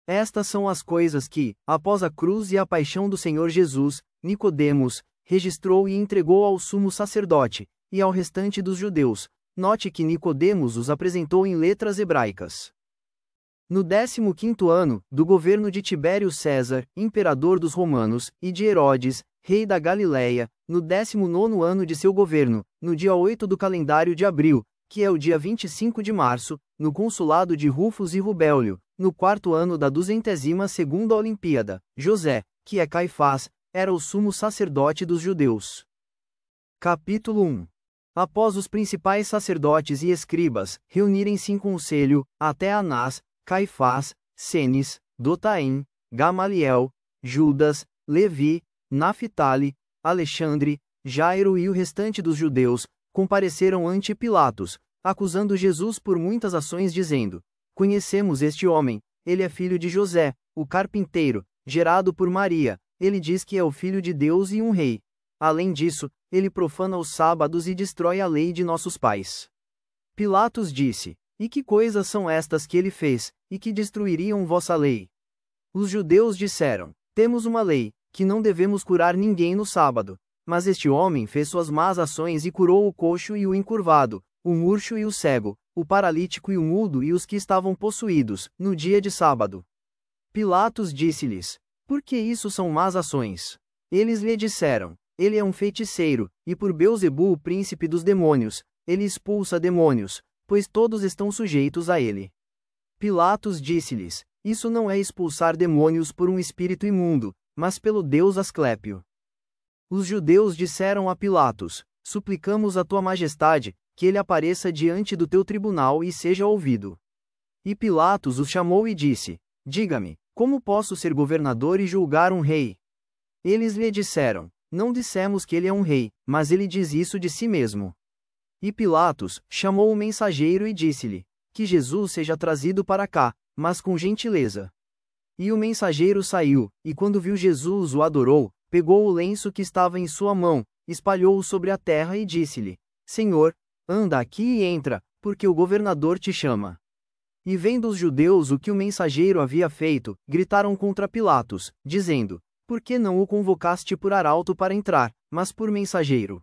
Estas são as coisas que, após a cruz e a paixão do Senhor Jesus, Nicodemos registrou e entregou ao sumo sacerdote, e ao restante dos judeus. Note que Nicodemos os apresentou em letras hebraicas. No 15º ano, do governo de Tibério César, imperador dos romanos, e de Herodes, rei da Galiléia, no 19º ano de seu governo, no dia 8 do calendário de abril, que é o dia 25 de março, no consulado de Rufus e Rubélio, no 4º ano da 202ª Olimpíada, José, que é Caifás, era o sumo sacerdote dos judeus. Capítulo 1. Após os principais sacerdotes e escribas reunirem-se em conselho, até Anás, Caifás, Cenis, Dotaim, Gamaliel, Judas, Levi, Naphtali, Alexandre, Jairo e o restante dos judeus, compareceram ante Pilatos, acusando Jesus por muitas ações dizendo: conhecemos este homem, ele é filho de José, o carpinteiro, gerado por Maria, ele diz que é o filho de Deus e um rei. Além disso, ele profana os sábados e destrói a lei de nossos pais. Pilatos disse: e que coisas são estas que ele fez, e que destruiriam vossa lei? Os judeus disseram: temos uma lei, que não devemos curar ninguém no sábado. Mas este homem fez suas más ações e curou o coxo e o encurvado, o murcho e o cego, o paralítico e o mudo e os que estavam possuídos, no dia de sábado. Pilatos disse-lhes: por que isso são más ações? Eles lhe disseram: ele é um feiticeiro, e por Beelzebu, o príncipe dos demônios, ele expulsa demônios, pois todos estão sujeitos a ele. Pilatos disse-lhes: isso não é expulsar demônios por um espírito imundo, mas pelo Deus Asclépio. Os judeus disseram a Pilatos: suplicamos a tua majestade, que ele apareça diante do teu tribunal e seja ouvido. E Pilatos os chamou e disse: diga-me, como posso ser governador e julgar um rei? Eles lhe disseram: não dissemos que ele é um rei, mas ele diz isso de si mesmo. E Pilatos chamou o mensageiro e disse-lhe: que Jesus seja trazido para cá, mas com gentileza. E o mensageiro saiu, e quando viu Jesus o adorou, pegou o lenço que estava em sua mão, espalhou-o sobre a terra e disse-lhe: Senhor, anda aqui e entra, porque o governador te chama. E vendo os judeus o que o mensageiro havia feito, gritaram contra Pilatos, dizendo: por que não o convocaste por arauto para entrar, mas por mensageiro?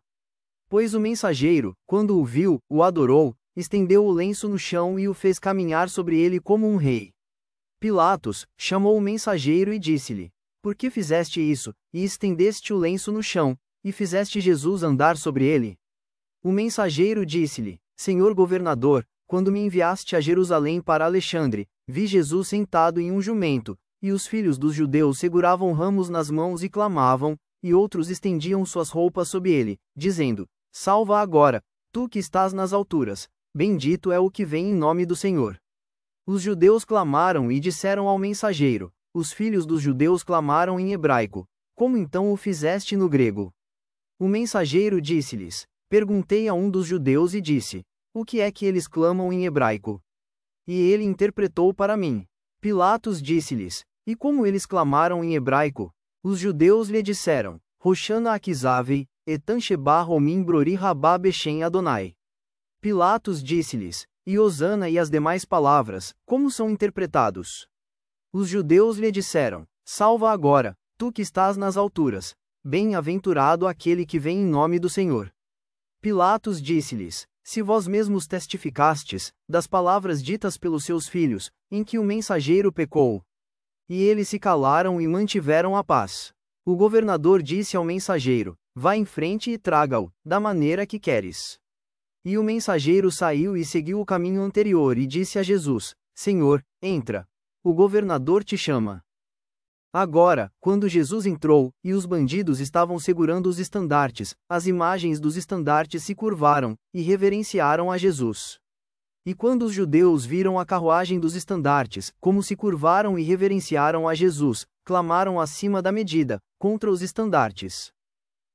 Pois o mensageiro, quando o viu, o adorou, estendeu o lenço no chão e o fez caminhar sobre ele como um rei. Pilatos chamou o mensageiro e disse-lhe: por que fizeste isso, e estendeste o lenço no chão, e fizeste Jesus andar sobre ele? O mensageiro disse-lhe: Senhor governador, quando me enviaste a Jerusalém para Alexandre, vi Jesus sentado em um jumento, e os filhos dos judeus seguravam ramos nas mãos e clamavam, e outros estendiam suas roupas sob ele, dizendo: salva agora, tu que estás nas alturas, bendito é o que vem em nome do Senhor. Os judeus clamaram e disseram ao mensageiro: os filhos dos judeus clamaram em hebraico, como então o fizeste no grego? O mensageiro disse-lhes: perguntei a um dos judeus e disse: o que é que eles clamam em hebraico? E ele interpretou para mim. Pilatos disse-lhes: e como eles clamaram em hebraico? Os judeus lhe disseram: Roshana Akizavei, Etan Sheba Romim Brori Rabá Bechem Adonai. Pilatos disse-lhes: e Hosana e as demais palavras, como são interpretados? Os judeus lhe disseram: salva agora, tu que estás nas alturas, bem-aventurado aquele que vem em nome do Senhor. Pilatos disse-lhes: se vós mesmos testificastes, das palavras ditas pelos seus filhos, em que o mensageiro pecou. E eles se calaram e mantiveram a paz. O governador disse ao mensageiro: vá em frente e traga-o, da maneira que queres. E o mensageiro saiu e seguiu o caminho anterior e disse a Jesus: Senhor, entra. O governador te chama. Agora, quando Jesus entrou, e os bandidos estavam segurando os estandartes, as imagens dos estandartes se curvaram, e reverenciaram a Jesus. E quando os judeus viram a carruagem dos estandartes, como se curvaram e reverenciaram a Jesus, clamaram acima da medida, contra os estandartes.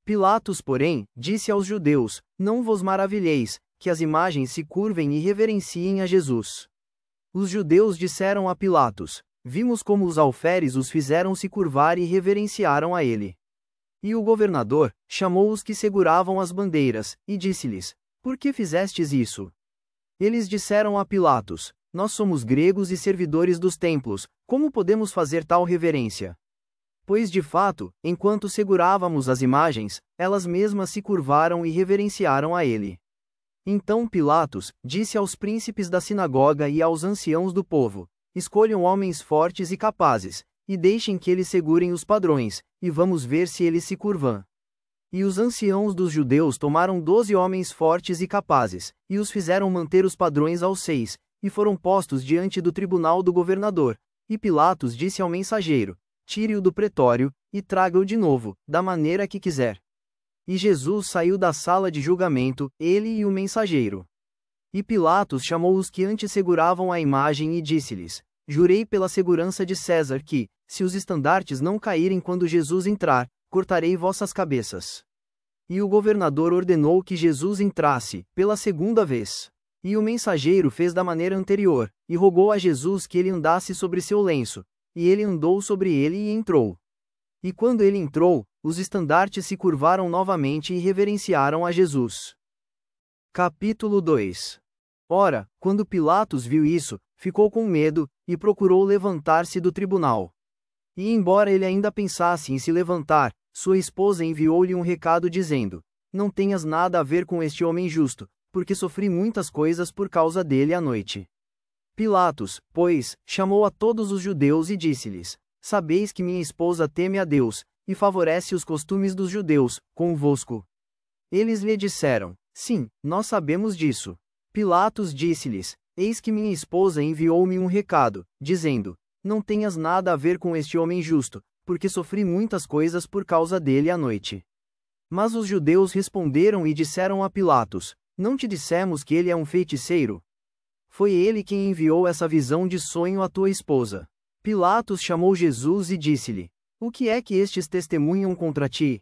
Pilatos, porém, disse aos judeus: não vos maravilheis, que as imagens se curvem e reverenciem a Jesus. Os judeus disseram a Pilatos: vimos como os alferes os fizeram se curvar e reverenciaram a ele. E o governador chamou os que seguravam as bandeiras, e disse-lhes: por que fizestes isso? Eles disseram a Pilatos: nós somos gregos e servidores dos templos, como podemos fazer tal reverência? Pois de fato, enquanto segurávamos as imagens, elas mesmas se curvaram e reverenciaram a ele. Então Pilatos disse aos príncipes da sinagoga e aos anciãos do povo: escolham homens fortes e capazes, e deixem que eles segurem os padrões, e vamos ver se eles se curvam. E os anciãos dos judeus tomaram 12 homens fortes e capazes, e os fizeram manter os padrões aos 6, e foram postos diante do tribunal do governador. E Pilatos disse ao mensageiro: tire-o do pretório, e traga-o de novo, da maneira que quiser. E Jesus saiu da sala de julgamento, ele e o mensageiro. E Pilatos chamou os que antes seguravam a imagem e disse-lhes: jurei pela segurança de César que, se os estandartes não caírem quando Jesus entrar, cortarei vossas cabeças. E o governador ordenou que Jesus entrasse, pela segunda vez. E o mensageiro fez da maneira anterior, e rogou a Jesus que ele andasse sobre seu lenço. E ele andou sobre ele e entrou. E quando ele entrou, os estandartes se curvaram novamente e reverenciaram a Jesus. Capítulo 2. Ora, quando Pilatos viu isso, ficou com medo, e procurou levantar-se do tribunal. E embora ele ainda pensasse em se levantar, sua esposa enviou-lhe um recado dizendo: não tenhas nada a ver com este homem justo, porque sofri muitas coisas por causa dele à noite. Pilatos, pois, chamou a todos os judeus e disse-lhes: sabeis que minha esposa teme a Deus, e favorece os costumes dos judeus, convosco. Eles lhe disseram: sim, nós sabemos disso. Pilatos disse-lhes: eis que minha esposa enviou-me um recado, dizendo: não tenhas nada a ver com este homem justo, porque sofri muitas coisas por causa dele à noite. Mas os judeus responderam e disseram a Pilatos: não te dissemos que ele é um feiticeiro? Foi ele quem enviou essa visão de sonho à tua esposa. Pilatos chamou Jesus e disse-lhe: o que é que estes testemunham contra ti?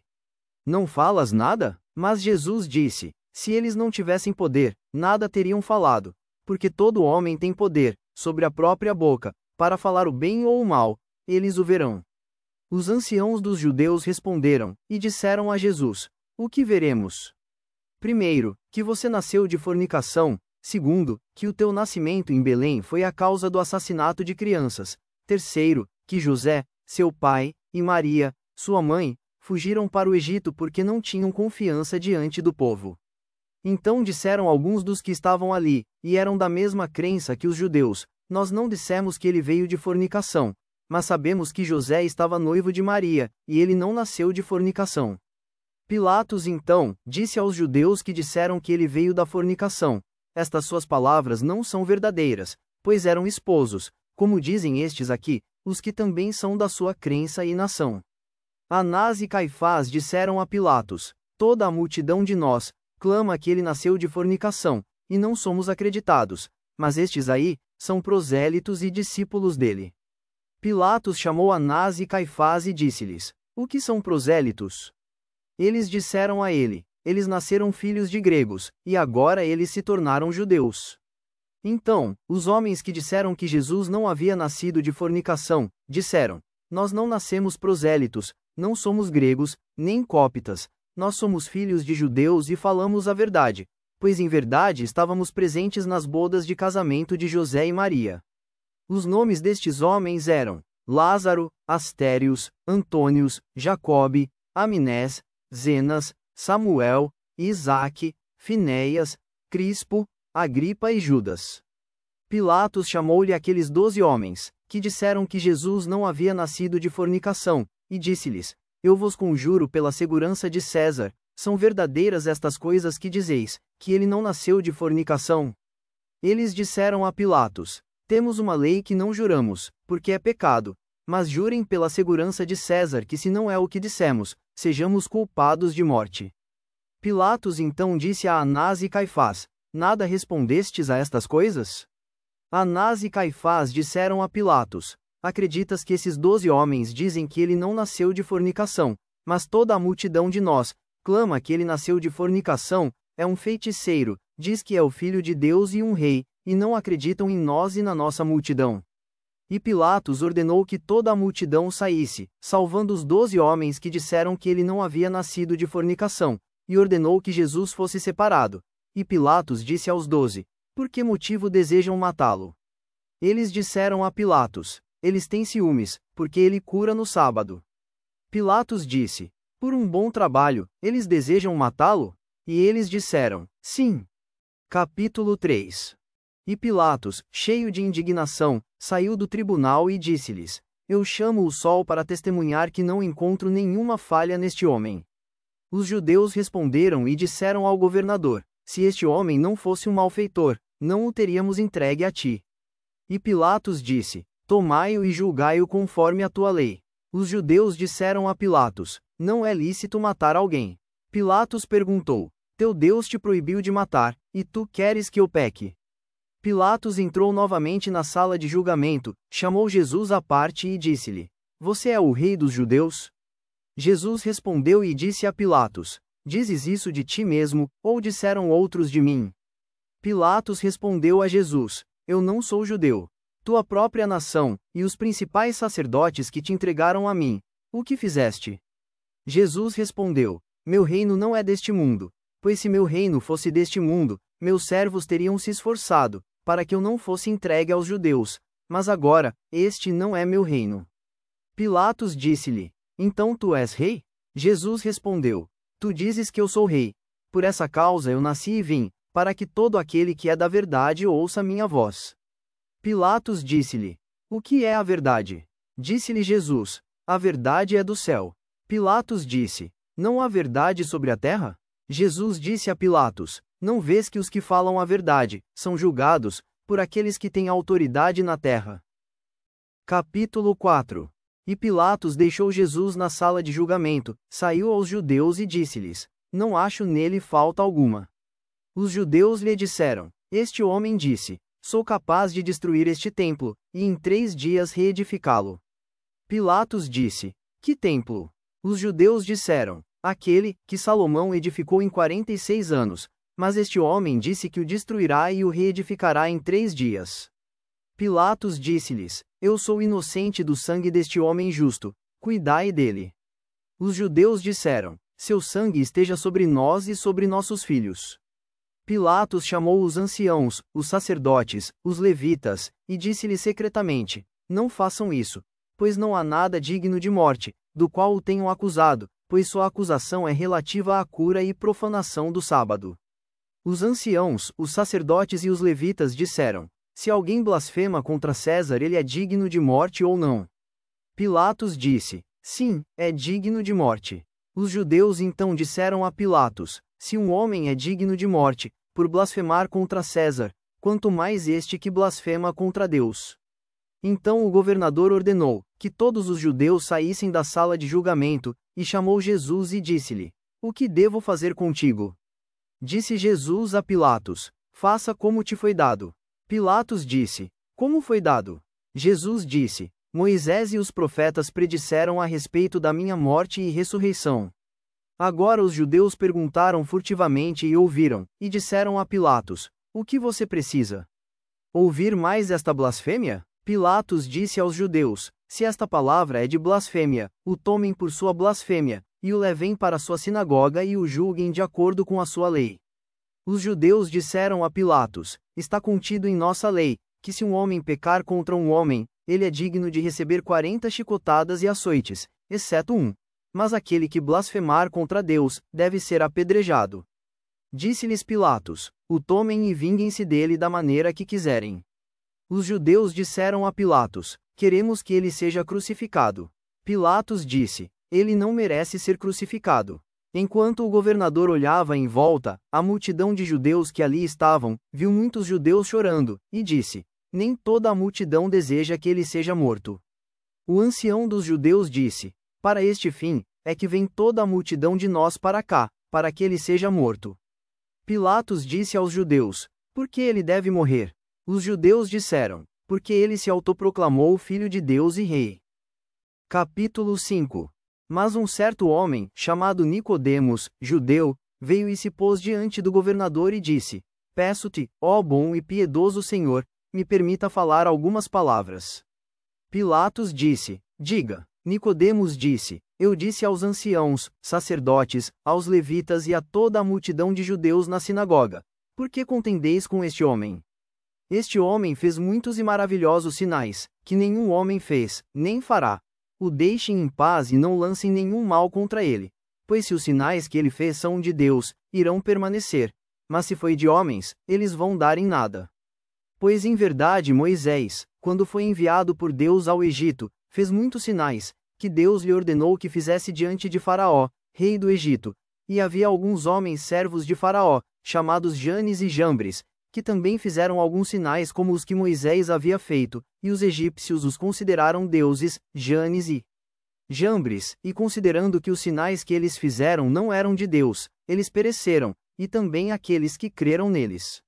Não falas nada? Mas Jesus disse: se eles não tivessem poder, nada teriam falado, porque todo homem tem poder, sobre a própria boca, para falar o bem ou o mal, eles o verão. Os anciãos dos judeus responderam, e disseram a Jesus: o que veremos? Primeiro, que você nasceu de fornicação. Segundo, que o teu nascimento em Belém foi a causa do assassinato de crianças. Terceiro, que José, seu pai, e Maria, sua mãe, fugiram para o Egito porque não tinham confiança diante do povo. Então disseram alguns dos que estavam ali, e eram da mesma crença que os judeus: nós não dissemos que ele veio de fornicação, mas sabemos que José estava noivo de Maria, e ele não nasceu de fornicação. Pilatos então disse aos judeus que disseram que ele veio da fornicação: estas suas palavras não são verdadeiras, pois eram esposos, como dizem estes aqui, os que também são da sua crença e nação. Anás e Caifás disseram a Pilatos: toda a multidão de nós clama que ele nasceu de fornicação, e não somos acreditados, mas estes aí são prosélitos e discípulos dele. Pilatos chamou Anás e Caifás e disse-lhes: o que são prosélitos? Eles disseram a ele: eles nasceram filhos de gregos, e agora eles se tornaram judeus. Então, os homens que disseram que Jesus não havia nascido de fornicação, disseram: nós não nascemos prosélitos, não somos gregos, nem cópitas, nós somos filhos de judeus e falamos a verdade, pois em verdade estávamos presentes nas bodas de casamento de José e Maria. Os nomes destes homens eram Lázaro, Astérios, Antônios, Jacobe, Aminés, Zenas, Samuel, Isaque, Finéias, Crispo, Agripa e Judas. Pilatos chamou-lhe aqueles 12 homens, que disseram que Jesus não havia nascido de fornicação, e disse-lhes: eu vos conjuro pela segurança de César, são verdadeiras estas coisas que dizeis, que ele não nasceu de fornicação? Eles disseram a Pilatos: temos uma lei que não juramos, porque é pecado, mas jurem pela segurança de César que se não é o que dissemos, sejamos culpados de morte. Pilatos então disse a Anás e Caifás: nada respondestes a estas coisas? Anás e Caifás disseram a Pilatos: acreditas que esses 12 homens dizem que ele não nasceu de fornicação, mas toda a multidão de nós clama que ele nasceu de fornicação, é um feiticeiro, diz que é o Filho de Deus e um rei, e não acreditam em nós e na nossa multidão. E Pilatos ordenou que toda a multidão saísse, salvando os 12 homens que disseram que ele não havia nascido de fornicação, e ordenou que Jesus fosse separado. E Pilatos disse aos 12: por que motivo desejam matá-lo? Eles disseram a Pilatos: eles têm ciúmes, porque ele cura no sábado. Pilatos disse: por um bom trabalho, eles desejam matá-lo? E eles disseram: sim. Capítulo 3. E Pilatos, cheio de indignação, saiu do tribunal e disse-lhes: eu chamo o sol para testemunhar que não encontro nenhuma falha neste homem. Os judeus responderam e disseram ao governador: se este homem não fosse um malfeitor, não o teríamos entregue a ti. E Pilatos disse: tomai-o e julgai-o conforme a tua lei. Os judeus disseram a Pilatos: não é lícito matar alguém. Pilatos perguntou: teu Deus te proibiu de matar, e tu queres que eu peque? Pilatos entrou novamente na sala de julgamento, chamou Jesus à parte e disse-lhe: você é o rei dos judeus? Jesus respondeu e disse a Pilatos: dizes isso de ti mesmo, ou disseram outros de mim? Pilatos respondeu a Jesus: eu não sou judeu. Tua própria nação, e os principais sacerdotes que te entregaram a mim, o que fizeste? Jesus respondeu: meu reino não é deste mundo, pois se meu reino fosse deste mundo, meus servos teriam se esforçado, para que eu não fosse entregue aos judeus, mas agora, este não é meu reino. Pilatos disse-lhe: então tu és rei? Jesus respondeu: tu dizes que eu sou rei. Por essa causa eu nasci e vim, para que todo aquele que é da verdade ouça minha voz. Pilatos disse-lhe: o que é a verdade? Disse-lhe Jesus: a verdade é do céu. Pilatos disse: não há verdade sobre a terra? Jesus disse a Pilatos: não vês que os que falam a verdade são julgados por aqueles que têm autoridade na terra? Capítulo 4. E Pilatos deixou Jesus na sala de julgamento, saiu aos judeus e disse-lhes: não acho nele falta alguma. Os judeus lhe disseram: este homem disse: sou capaz de destruir este templo, e em 3 dias reedificá-lo. Pilatos disse: que templo? Os judeus disseram: aquele que Salomão edificou em 46 anos, mas este homem disse que o destruirá e o reedificará em 3 dias. Pilatos disse-lhes: eu sou inocente do sangue deste homem justo, cuidai dele. Os judeus disseram: seu sangue esteja sobre nós e sobre nossos filhos. Pilatos chamou os anciãos, os sacerdotes, os levitas, e disse-lhes secretamente: não façam isso, pois não há nada digno de morte, do qual o tenham acusado, pois sua acusação é relativa à cura e profanação do sábado. Os anciãos, os sacerdotes e os levitas disseram: se alguém blasfema contra César, ele é digno de morte ou não? Pilatos disse: sim, é digno de morte. Os judeus então disseram a Pilatos: se um homem é digno de morte, por blasfemar contra César, quanto mais este que blasfema contra Deus. Então o governador ordenou que todos os judeus saíssem da sala de julgamento, e chamou Jesus e disse-lhe: o que devo fazer contigo? Disse Jesus a Pilatos: faça como te foi dado. Pilatos disse: como foi dado? Jesus disse: Moisés e os profetas predisseram a respeito da minha morte e ressurreição. Agora os judeus perguntaram furtivamente e ouviram, e disseram a Pilatos: o que você precisa? Ouvir mais esta blasfêmia? Pilatos disse aos judeus: se esta palavra é de blasfêmia, o tomem por sua blasfêmia, e o levem para sua sinagoga e o julguem de acordo com a sua lei. Os judeus disseram a Pilatos: está contido em nossa lei, que se um homem pecar contra um homem, ele é digno de receber 40 chicotadas e açoites, exceto um. Mas aquele que blasfemar contra Deus, deve ser apedrejado. Disse-lhes Pilatos: o tomem e vinguem-se dele da maneira que quiserem. Os judeus disseram a Pilatos: queremos que ele seja crucificado. Pilatos disse: ele não merece ser crucificado. Enquanto o governador olhava em volta, a multidão de judeus que ali estavam, viu muitos judeus chorando, e disse: nem toda a multidão deseja que ele seja morto. O ancião dos judeus disse: para este fim, é que vem toda a multidão de nós para cá, para que ele seja morto. Pilatos disse aos judeus: por que ele deve morrer? Os judeus disseram: porque ele se autoproclamou Filho de Deus e Rei. Capítulo 5. Mas um certo homem, chamado Nicodemos, judeu, veio e se pôs diante do governador e disse: peço-te, ó bom e piedoso Senhor, me permita falar algumas palavras. Pilatos disse: diga. Nicodemos disse: eu disse aos anciãos, sacerdotes, aos levitas e a toda a multidão de judeus na sinagoga: por que contendeis com este homem? Este homem fez muitos e maravilhosos sinais, que nenhum homem fez, nem fará. O deixem em paz e não lancem nenhum mal contra ele. Pois se os sinais que ele fez são de Deus, irão permanecer. Mas se foi de homens, eles vão dar em nada. Pois em verdade Moisés, quando foi enviado por Deus ao Egito, fez muitos sinais, que Deus lhe ordenou que fizesse diante de Faraó, rei do Egito. E havia alguns homens servos de Faraó, chamados Janes e Jambres, que também fizeram alguns sinais como os que Moisés havia feito, e os egípcios os consideraram deuses, Janes e Jambres, e considerando que os sinais que eles fizeram não eram de Deus, eles pereceram, e também aqueles que creram neles.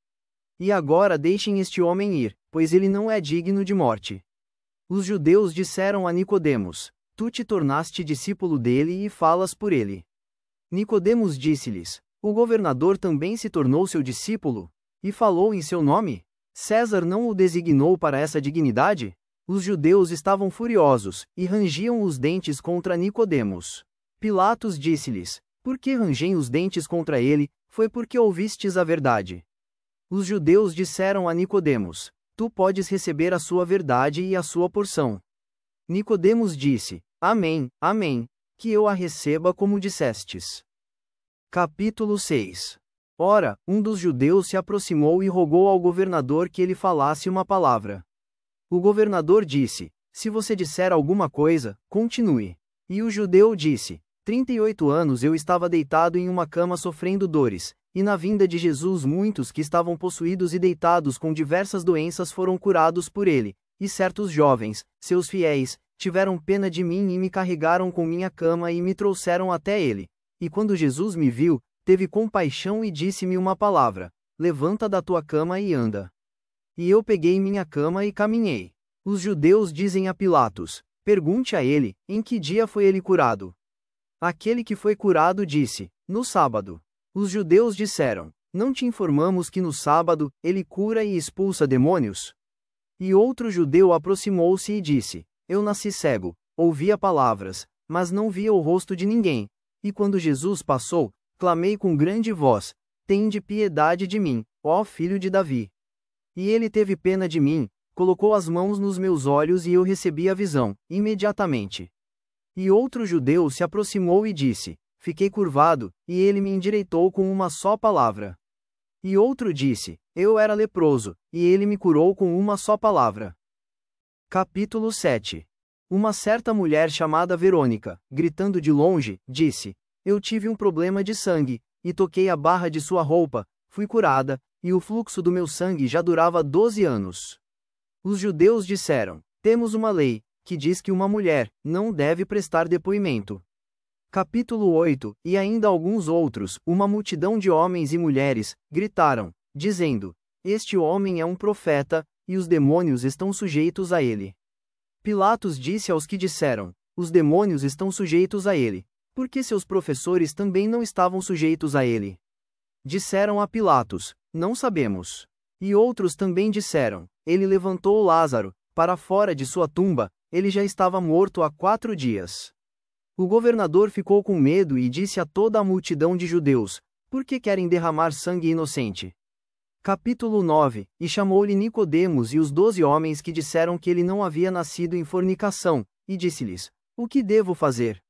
E agora deixem este homem ir, pois ele não é digno de morte. Os judeus disseram a Nicodemos: Tu te tornaste discípulo dele e falas por ele. Nicodemos disse-lhes: O governador também se tornou seu discípulo, e falou em seu nome? César não o designou para essa dignidade? Os judeus estavam furiosos, e rangiam os dentes contra Nicodemos. Pilatos disse-lhes: Por que rangem os dentes contra ele? Foi porque ouvistes a verdade. Os judeus disseram a Nicodemos: Tu podes receber a sua verdade e a sua porção. Nicodemos disse: Amém, amém, que eu a receba como dissestes. Capítulo 6. Ora, um dos judeus se aproximou e rogou ao governador que ele falasse uma palavra. O governador disse: Se você disser alguma coisa, continue. E o judeu disse: 38 anos eu estava deitado em uma cama sofrendo dores, e na vinda de Jesus muitos que estavam possuídos e deitados com diversas doenças foram curados por ele, e certos jovens, seus fiéis, tiveram pena de mim e me carregaram com minha cama e me trouxeram até ele. E quando Jesus me viu, teve compaixão e disse-me uma palavra: Levanta da tua cama e anda. E eu peguei minha cama e caminhei. Os judeus dizem a Pilatos: Pergunte a ele, em que dia foi ele curado? Aquele que foi curado disse: No sábado. Os judeus disseram: Não te informamos que no sábado, ele cura e expulsa demônios? E outro judeu aproximou-se e disse: Eu nasci cego, ouvia palavras, mas não via o rosto de ninguém. E quando Jesus passou, clamei com grande voz: Tende piedade de mim, ó filho de Davi. E ele teve pena de mim, colocou as mãos nos meus olhos e eu recebi a visão, imediatamente. E outro judeu se aproximou e disse: Fiquei curvado, e ele me endireitou com uma só palavra. E outro disse: Eu era leproso, e ele me curou com uma só palavra. Capítulo 7. Uma certa mulher chamada Verônica, gritando de longe, disse: Eu tive um problema de sangue, e toquei a barra de sua roupa, fui curada, e o fluxo do meu sangue já durava 12 anos. Os judeus disseram: Temos uma lei, que diz que uma mulher não deve prestar depoimento. Capítulo 8. E ainda alguns outros, uma multidão de homens e mulheres, gritaram, dizendo: Este homem é um profeta, e os demônios estão sujeitos a ele. Pilatos disse aos que disseram: Os demônios estão sujeitos a ele, porque seus professores também não estavam sujeitos a ele. Disseram a Pilatos: Não sabemos. E outros também disseram: Ele levantou Lázaro, para fora de sua tumba, ele já estava morto há 4 dias. O governador ficou com medo e disse a toda a multidão de judeus: Por que querem derramar sangue inocente? Capítulo 9. E chamou-lhe Nicodemos e os 12 homens que disseram que ele não havia nascido em fornicação, e disse-lhes: O que devo fazer?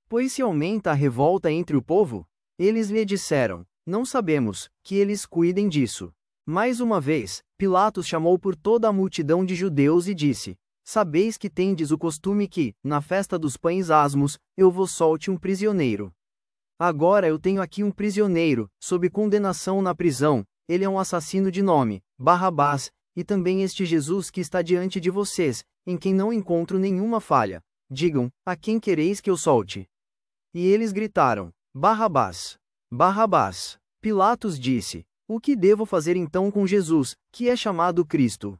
Pois se aumenta a revolta entre o povo? Eles lhe disseram: Não sabemos, que eles cuidem disso. Mais uma vez, Pilatos chamou por toda a multidão de judeus e disse: Sabeis que tendes o costume que, na festa dos pães asmos, eu vos solte um prisioneiro. Agora eu tenho aqui um prisioneiro, sob condenação na prisão, ele é um assassino de nome, Barrabás, e também este Jesus que está diante de vocês, em quem não encontro nenhuma falha. Digam, a quem quereis que eu solte? E eles gritaram: Barrabás! Barrabás! Pilatos disse: O que devo fazer então com Jesus, que é chamado Cristo?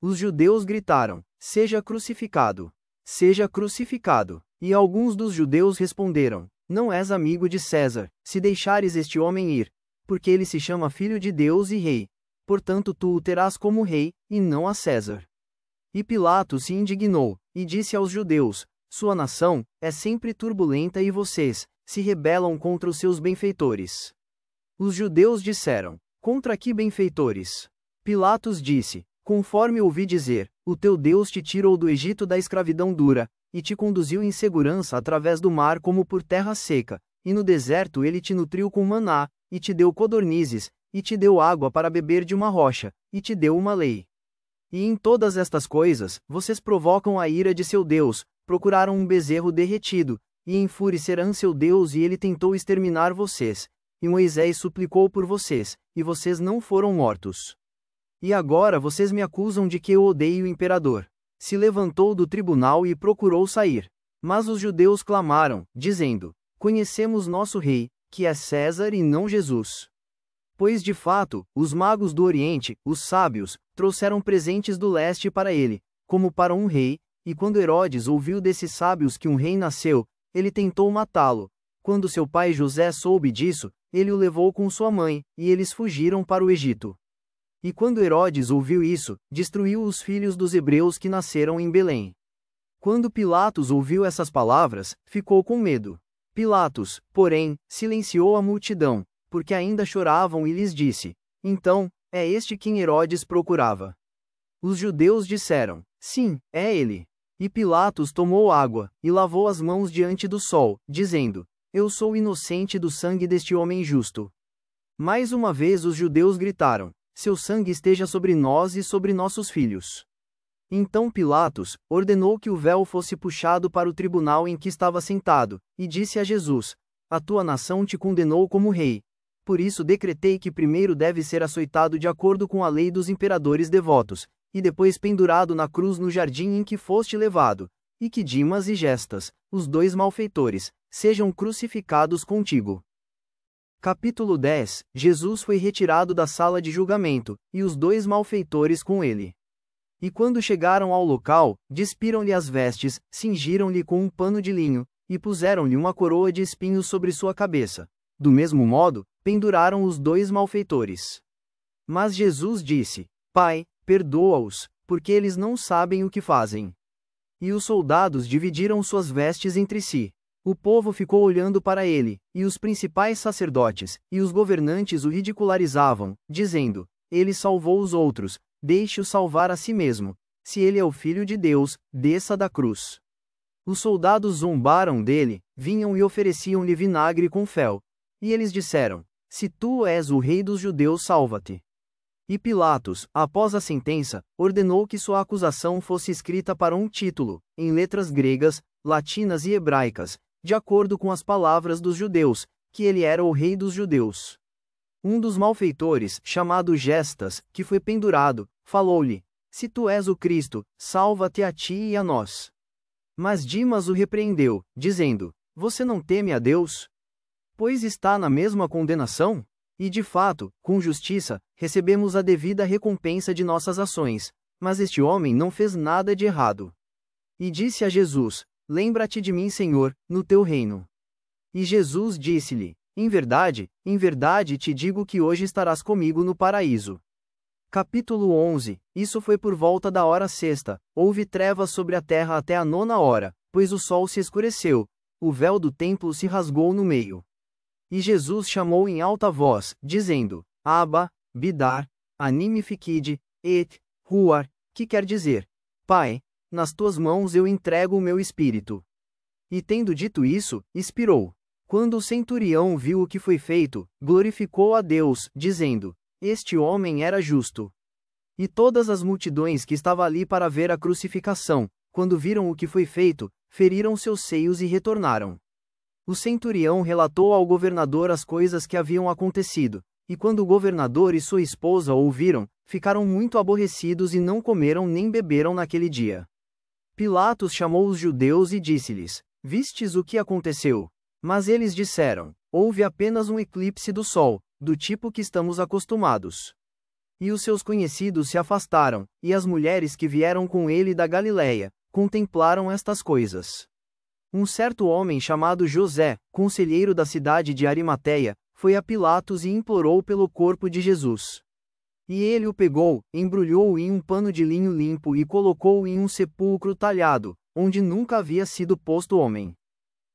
Os judeus gritaram: Seja crucificado! Seja crucificado! E alguns dos judeus responderam: Não és amigo de César, se deixares este homem ir, porque ele se chama Filho de Deus e Rei. Portanto tu o terás como rei, e não a César. E Pilatos se indignou, e disse aos judeus: Sua nação é sempre turbulenta e vocês se rebelam contra os seus benfeitores. Os judeus disseram: Contra que benfeitores? Pilatos disse: Conforme ouvi dizer, o teu Deus te tirou do Egito da escravidão dura, e te conduziu em segurança através do mar como por terra seca, e no deserto ele te nutriu com maná, e te deu codornizes, e te deu água para beber de uma rocha, e te deu uma lei. E em todas estas coisas, vocês provocam a ira de seu Deus, procuraram um bezerro derretido, e enfurecerão seu Deus e ele tentou exterminar vocês. E Moisés suplicou por vocês, e vocês não foram mortos. E agora vocês me acusam de que eu odeio o imperador. Se levantou do tribunal e procurou sair. Mas os judeus clamaram, dizendo: Conhecemos nosso rei, que é César e não Jesus. Pois de fato, os magos do Oriente, os sábios, trouxeram presentes do leste para ele, como para um rei, e quando Herodes ouviu desses sábios que um rei nasceu, ele tentou matá-lo. Quando seu pai José soube disso, ele o levou com sua mãe, e eles fugiram para o Egito. E quando Herodes ouviu isso, destruiu os filhos dos hebreus que nasceram em Belém. Quando Pilatos ouviu essas palavras, ficou com medo. Pilatos, porém, silenciou a multidão, porque ainda choravam e lhes disse: Então, é este quem Herodes procurava. Os judeus disseram: Sim, é ele. E Pilatos tomou água, e lavou as mãos diante do sol, dizendo: Eu sou inocente do sangue deste homem justo. Mais uma vez os judeus gritaram: Seu sangue esteja sobre nós e sobre nossos filhos. Então Pilatos ordenou que o véu fosse puxado para o tribunal em que estava sentado, e disse a Jesus: A tua nação te condenou como rei. Por isso decretei que primeiro deve ser açoitado de acordo com a lei dos imperadores devotos, e depois pendurado na cruz no jardim em que foste levado, e que Dimas e Gestas, os dois malfeitores, sejam crucificados contigo. Capítulo 10 Jesus foi retirado da sala de julgamento, e os dois malfeitores com ele. E quando chegaram ao local, despiram-lhe as vestes, cingiram-lhe com um pano de linho, e puseram-lhe uma coroa de espinhos sobre sua cabeça. Do mesmo modo, penduraram os dois malfeitores. Mas Jesus disse: Pai, perdoa-os, porque eles não sabem o que fazem. E os soldados dividiram suas vestes entre si. O povo ficou olhando para ele, e os principais sacerdotes, e os governantes o ridicularizavam, dizendo: Ele salvou os outros, deixe-o salvar a si mesmo. Se ele é o Filho de Deus, desça da cruz. Os soldados zombaram dele, vinham e ofereciam-lhe vinagre com fel. E eles disseram: Se tu és o rei dos judeus, salva-te. E Pilatos, após a sentença, ordenou que sua acusação fosse escrita para um título, em letras gregas, latinas e hebraicas, de acordo com as palavras dos judeus, que ele era o rei dos judeus. Um dos malfeitores, chamado Gestas, que foi pendurado, falou-lhe: Se tu és o Cristo, salva-te a ti e a nós. Mas Dimas o repreendeu, dizendo: Você não teme a Deus? Pois está na mesma condenação? E de fato, com justiça, recebemos a devida recompensa de nossas ações, mas este homem não fez nada de errado. E disse a Jesus: Lembra-te de mim, Senhor, no teu reino. E Jesus disse-lhe: em verdade te digo que hoje estarás comigo no paraíso. Capítulo 11 Isso foi por volta da hora sexta, houve trevas sobre a terra até a 9ª hora, pois o sol se escureceu, o véu do templo se rasgou no meio. E Jesus chamou em alta voz, dizendo: Abba, Bidar, anime ficide, et, ruar, que quer dizer: Pai, nas tuas mãos eu entrego o meu espírito. E tendo dito isso, expirou. Quando o centurião viu o que foi feito, glorificou a Deus, dizendo: Este homem era justo. E todas as multidões que estavam ali para ver a crucificação, quando viram o que foi feito, feriram seus seios e retornaram. O centurião relatou ao governador as coisas que haviam acontecido, e quando o governador e sua esposa ouviram, ficaram muito aborrecidos e não comeram nem beberam naquele dia. Pilatos chamou os judeus e disse-lhes: Vistes o que aconteceu? Mas eles disseram: Houve apenas um eclipse do sol, do tipo que estamos acostumados. E os seus conhecidos se afastaram, e as mulheres que vieram com ele da Galiléia, contemplaram estas coisas. Um certo homem chamado José, conselheiro da cidade de Arimateia, foi a Pilatos e implorou pelo corpo de Jesus. E ele o pegou, embrulhou-o em um pano de linho limpo e colocou-o em um sepulcro talhado, onde nunca havia sido posto homem.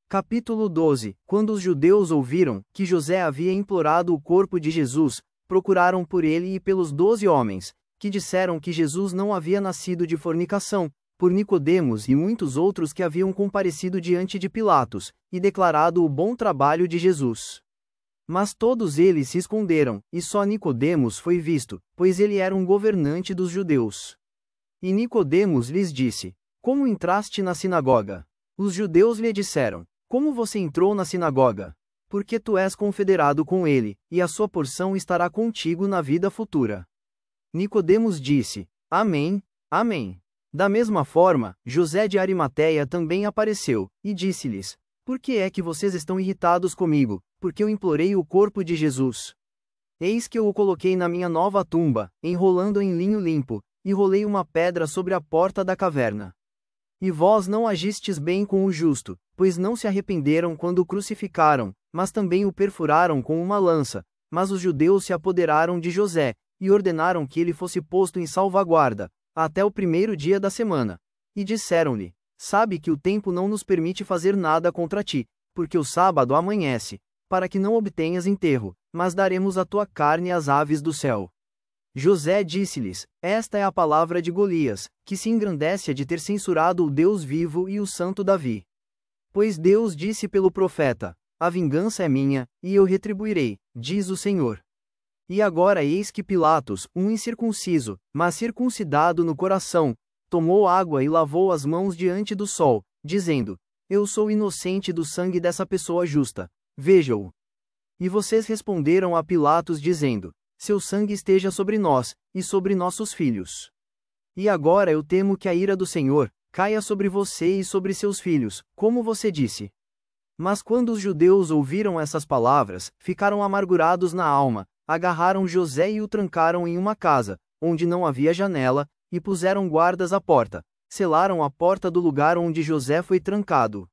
Capítulo 12 Quando os judeus ouviram que José havia implorado o corpo de Jesus, procuraram por ele e pelos 12 homens, que disseram que Jesus não havia nascido de fornicação, por Nicodemos e muitos outros que haviam comparecido diante de Pilatos, e declarado o bom trabalho de Jesus. Mas todos eles se esconderam, e só Nicodemos foi visto, pois ele era um governante dos judeus. E Nicodemos lhes disse: Como entraste na sinagoga? Os judeus lhe disseram: Como você entrou na sinagoga? Porque tu és confederado com ele, e a sua porção estará contigo na vida futura. Nicodemos disse: Amém, amém. Da mesma forma, José de Arimateia também apareceu, e disse-lhes: Por que é que vocês estão irritados comigo, porque eu implorei o corpo de Jesus? Eis que eu o coloquei na minha nova tumba, enrolando em linho limpo, e rolei uma pedra sobre a porta da caverna. E vós não agistes bem com o justo, pois não se arrependeram quando o crucificaram, mas também o perfuraram com uma lança. Mas os judeus se apoderaram de José, e ordenaram que ele fosse posto em salvaguarda, até o primeiro dia da semana. E disseram-lhe: Sabe que o tempo não nos permite fazer nada contra ti, porque o sábado amanhece, para que não obtenhas enterro, mas daremos a tua carne às aves do céu. José disse-lhes: Esta é a palavra de Golias, que se engrandece de ter censurado o Deus vivo e o santo Davi. Pois Deus disse pelo profeta: A vingança é minha, e eu retribuirei, diz o Senhor. E agora eis que Pilatos, um incircunciso, mas circuncidado no coração, tomou água e lavou as mãos diante do sol, dizendo: Eu sou inocente do sangue dessa pessoa justa, veja-o. E vocês responderam a Pilatos dizendo: Seu sangue esteja sobre nós, e sobre nossos filhos. E agora eu temo que a ira do Senhor caia sobre você e sobre seus filhos, como você disse. Mas quando os judeus ouviram essas palavras, ficaram amargurados na alma, agarraram José e o trancaram em uma casa, onde não havia janela, e puseram guardas à porta, selaram a porta do lugar onde José foi trancado.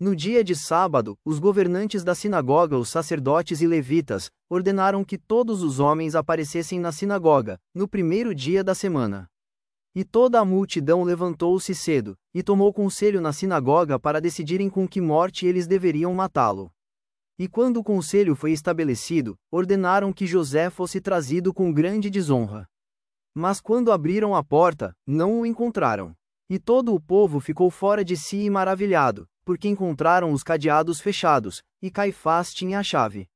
No dia de sábado, os governantes da sinagoga, os sacerdotes e levitas, ordenaram que todos os homens aparecessem na sinagoga, no primeiro dia da semana. E toda a multidão levantou-se cedo, e tomou conselho na sinagoga para decidirem com que morte eles deveriam matá-lo. E quando o conselho foi estabelecido, ordenaram que José fosse trazido com grande desonra. Mas quando abriram a porta, não o encontraram. E todo o povo ficou fora de si e maravilhado, porque encontraram os cadeados fechados, e Caifás tinha a chave.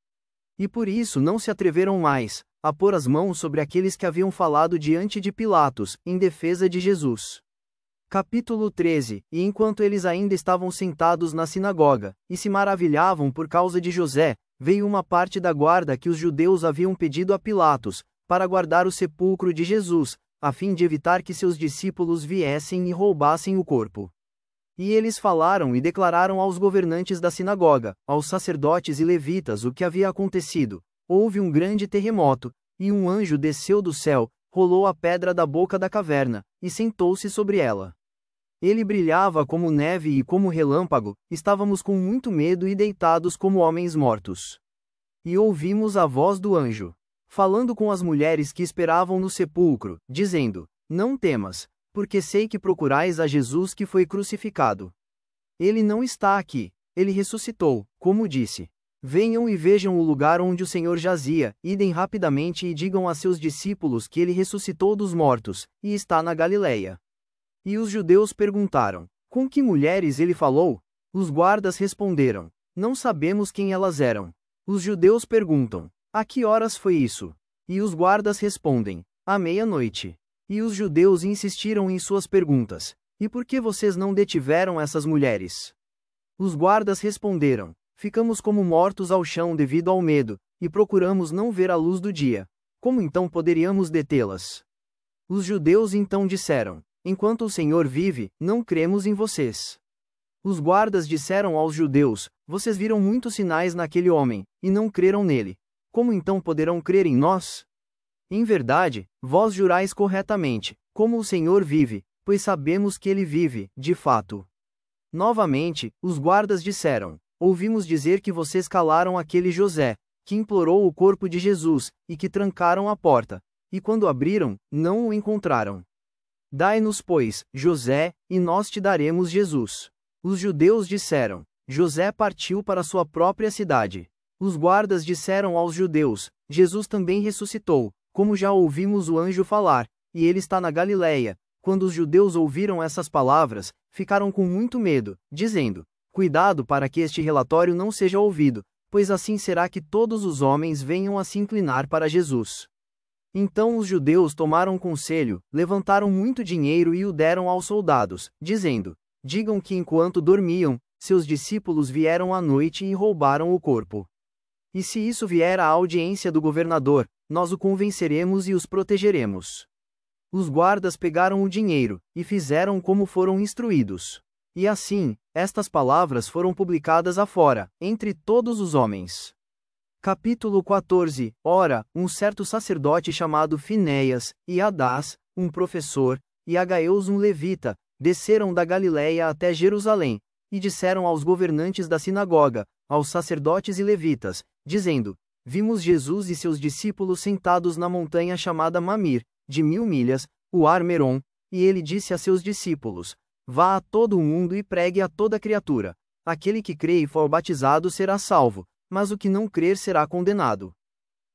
E por isso não se atreveram mais a pôr as mãos sobre aqueles que haviam falado diante de Pilatos, em defesa de Jesus. Capítulo 13. E enquanto eles ainda estavam sentados na sinagoga, e se maravilhavam por causa de José, veio uma parte da guarda que os judeus haviam pedido a Pilatos, para guardar o sepulcro de Jesus, a fim de evitar que seus discípulos viessem e roubassem o corpo. E eles falaram e declararam aos governantes da sinagoga, aos sacerdotes e levitas o que havia acontecido. Houve um grande terremoto, e um anjo desceu do céu, rolou a pedra da boca da caverna, e sentou-se sobre ela. Ele brilhava como neve e como relâmpago, estávamos com muito medo e deitados como homens mortos. E ouvimos a voz do anjo, falando com as mulheres que esperavam no sepulcro, dizendo: Não temas, porque sei que procurais a Jesus que foi crucificado. Ele não está aqui, ele ressuscitou, como disse. Venham e vejam o lugar onde o Senhor jazia, idem rapidamente e digam a seus discípulos que ele ressuscitou dos mortos, e está na Galileia. E os judeus perguntaram: Com que mulheres ele falou? Os guardas responderam: Não sabemos quem elas eram. Os judeus perguntam: A que horas foi isso? E os guardas respondem: À meia-noite. E os judeus insistiram em suas perguntas: E por que vocês não detiveram essas mulheres? Os guardas responderam: Ficamos como mortos ao chão devido ao medo, e procuramos não ver a luz do dia. Como então poderíamos detê-las? Os judeus então disseram: Enquanto o Senhor vive, não cremos em vocês. Os guardas disseram aos judeus: Vocês viram muitos sinais naquele homem, e não creram nele. Como então poderão crer em nós? Em verdade, vós jurais corretamente, como o Senhor vive, pois sabemos que ele vive, de fato. Novamente, os guardas disseram: Ouvimos dizer que vocês calaram aquele José, que implorou o corpo de Jesus, e que trancaram a porta. E quando abriram, não o encontraram. Dai-nos, pois, José, e nós te daremos Jesus. Os judeus disseram: José partiu para sua própria cidade. Os guardas disseram aos judeus: Jesus também ressuscitou, como já ouvimos o anjo falar, e ele está na Galileia. Quando os judeus ouviram essas palavras, ficaram com muito medo, dizendo: cuidado para que este relatório não seja ouvido, pois assim será que todos os homens venham a se inclinar para Jesus. Então os judeus tomaram conselho, levantaram muito dinheiro e o deram aos soldados, dizendo: digam que enquanto dormiam, seus discípulos vieram à noite e roubaram o corpo. E se isso vier à audiência do governador, nós o convenceremos e os protegeremos. Os guardas pegaram o dinheiro, e fizeram como foram instruídos. E assim, estas palavras foram publicadas afora, entre todos os homens. Capítulo 14. Ora, um certo sacerdote chamado Finéias, e Adás, um professor, e Agaeus um levita, desceram da Galileia até Jerusalém, e disseram aos governantes da sinagoga, aos sacerdotes e levitas, dizendo: vimos Jesus e seus discípulos sentados na montanha chamada Mamir, de 1000 milhas, o Armeron, e ele disse a seus discípulos: vá a todo o mundo e pregue a toda criatura. Aquele que crê e for batizado será salvo, mas o que não crer será condenado.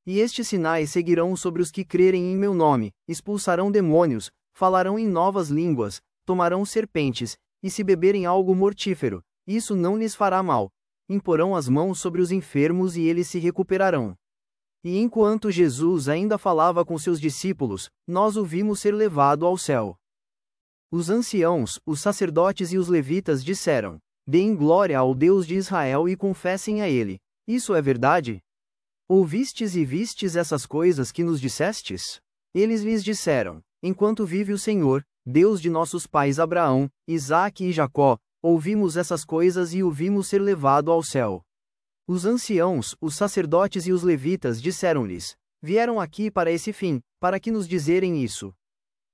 E estes sinais seguirão sobre os que crerem em meu nome: expulsarão demônios, falarão em novas línguas, tomarão serpentes, e se beberem algo mortífero, isso não lhes fará mal. Imporão as mãos sobre os enfermos e eles se recuperarão. E enquanto Jesus ainda falava com seus discípulos, nós o vimos ser levado ao céu. Os anciãos, os sacerdotes e os levitas disseram: deem glória ao Deus de Israel e confessem a ele. Isso é verdade? Ouvistes e vistes essas coisas que nos dissestes? Eles lhes disseram: enquanto vive o Senhor, Deus de nossos pais Abraão, Isaque e Jacó, ouvimos essas coisas e o vimos ser levado ao céu. Os anciãos, os sacerdotes e os levitas disseram-lhes: vieram aqui para esse fim, para que nos dizerem isso?